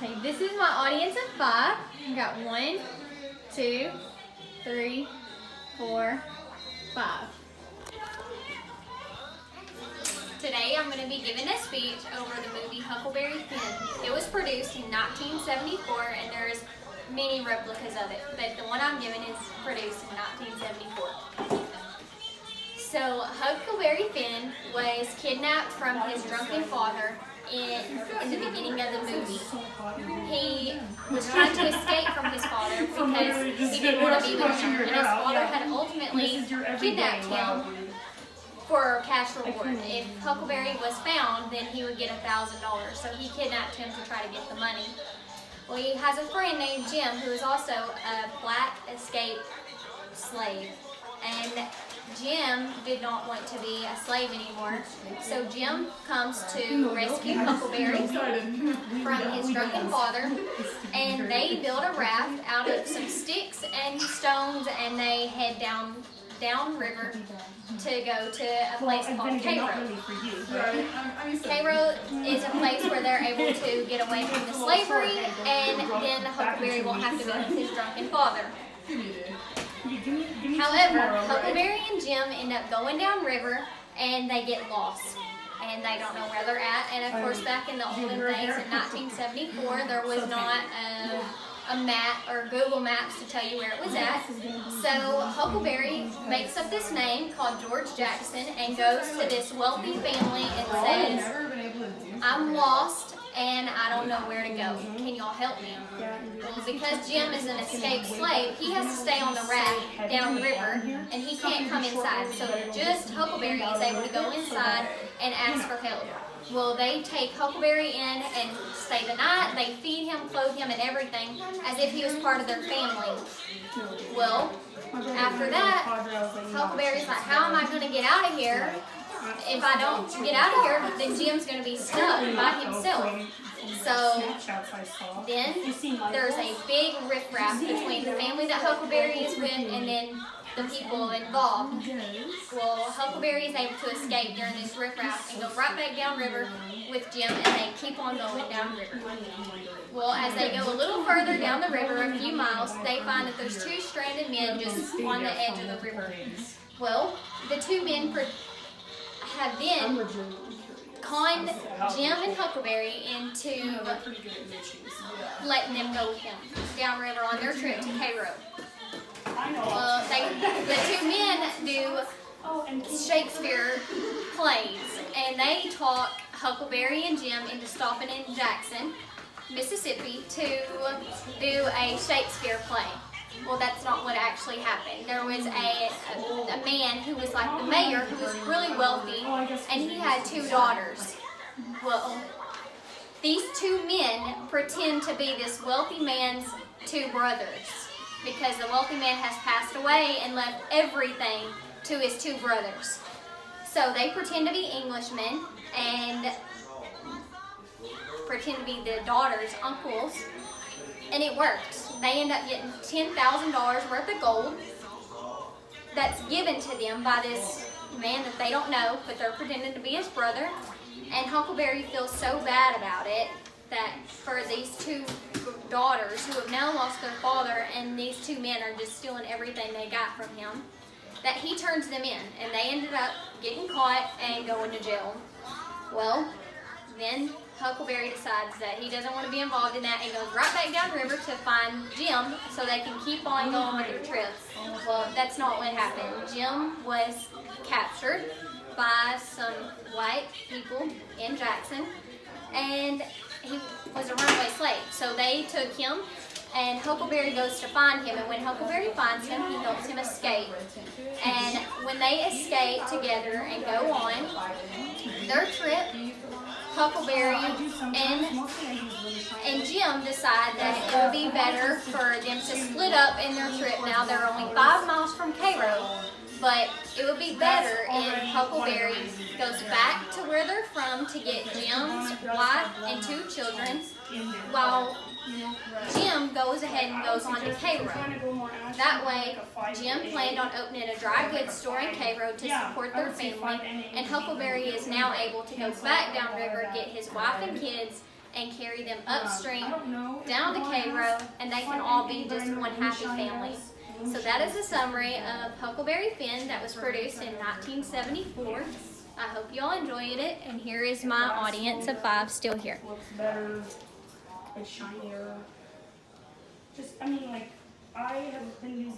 Okay, this is my audience of 5. I got 1, 2, 3, 4, 5. Today I'm going to be giving a speech over the movie Huckleberry Finn. It was produced in 1974 and there's many replicas of it, but the one I'm giving is produced in 1974. So Huckleberry Finn was kidnapped from his drunken father in the beginning of the movie. He was trying to escape from his father because he didn't want to be with him, and his father had ultimately kidnapped him for cash reward. If Huckleberry was found, then he would get $1,000. So he kidnapped him to try to get the money. Well, he has a friend named Jim who is also a black escaped slave. And Jim did not want to be a slave anymore. So Jim comes to rescue Huckleberry from his drunken father. And they build a raft out of some sticks and stones, and they head downriver to go to a place called Cairo. Cairo is a place where they're able to get away from the slavery, and then Huckleberry won't have to go with his drunken father. However, Huckleberry and Jim end up going downriver, and they get lost. And they don't know where they're at. And of course, back in the olden days, in 1974, there was not a map or Google Maps to tell you where it was at. So Huckleberry makes up this name called George Jackson and goes to this wealthy family and says, "I'm lost and I don't know where to go. Can y'all help me?" Well, because Jim is an escaped slave, he has to stay on the raft downriver and he can't come inside. So just Huckleberry is able to go inside and ask for help. Well, they take Huckleberry in and stay the night. They feed him, clothe him, and everything as if he was part of their family. Well, after that, Huckleberry's like, "How am I going to get out of here? If I don't get out of here, then Jim's going to be stuck by himself." So then there's a big riffraff between the family that Huckleberry is with and then the people involved. Well, Huckleberry is able to escape during this riffraff and go right back downriver with Jim, and they keep on going downriver. Well, as they go a little further down the river, a few miles, they find that there's 2 stranded men just on the edge of the river. Well, the 2 men have then conned Jim and Huckleberry into letting them go with him downriver on their trip to Cairo. Well, the 2 men do Shakespeare plays, and they talk Huckleberry and Jim into stopping in Jackson, Mississippi, to do a Shakespeare play. Well, that's not what actually happened. There was a man who was like the mayor, who was really wealthy, and he had 2 daughters. Well, these 2 men pretend to be this wealthy man's 2 brothers, because the wealthy man has passed away and left everything to his 2 brothers. So they pretend to be Englishmen and pretend to be the daughters' uncles, and it works. They end up getting $10,000 worth of gold that's given to them by this man that they don't know, but they're pretending to be his brother. And Huckleberry feels so bad about it that for these 2 daughters who have now lost their father, and these 2 men are just stealing everything they got from him, that he turns them in, and they ended up getting caught and going to jail. Well, then Huckleberry decides that he doesn't want to be involved in that and goes right back downriver to find Jim so they can keep on going with their trip. Well, that's not what happened. Jim was captured by some white people in Jackson, and he was a runaway slave. So they took him, and Huckleberry goes to find him, and when Huckleberry finds him, he helps him escape. And when they escape together and go on their trip, Huckleberry and Jim decide that it would be better for them to split up in their trip. Now they're only 5 miles from Cairo, but it would be better if Huckleberry goes back to where they're from to get Jim's wife and 2 children, while Jim goes ahead and goes on to Cairo. That way, Jim planned on opening a dry goods store in Cairo to support their family, and Huckleberry is now able to go back downriver, get his wife and kids, and carry them upstream down to Cairo, and they can all be just one happy family. So that is a summary of Huckleberry Finn that was produced in 1974. I hope you all enjoyed it, and here is my audience of 5 still here. Looks better. It's shinier. I mean, like, I have been using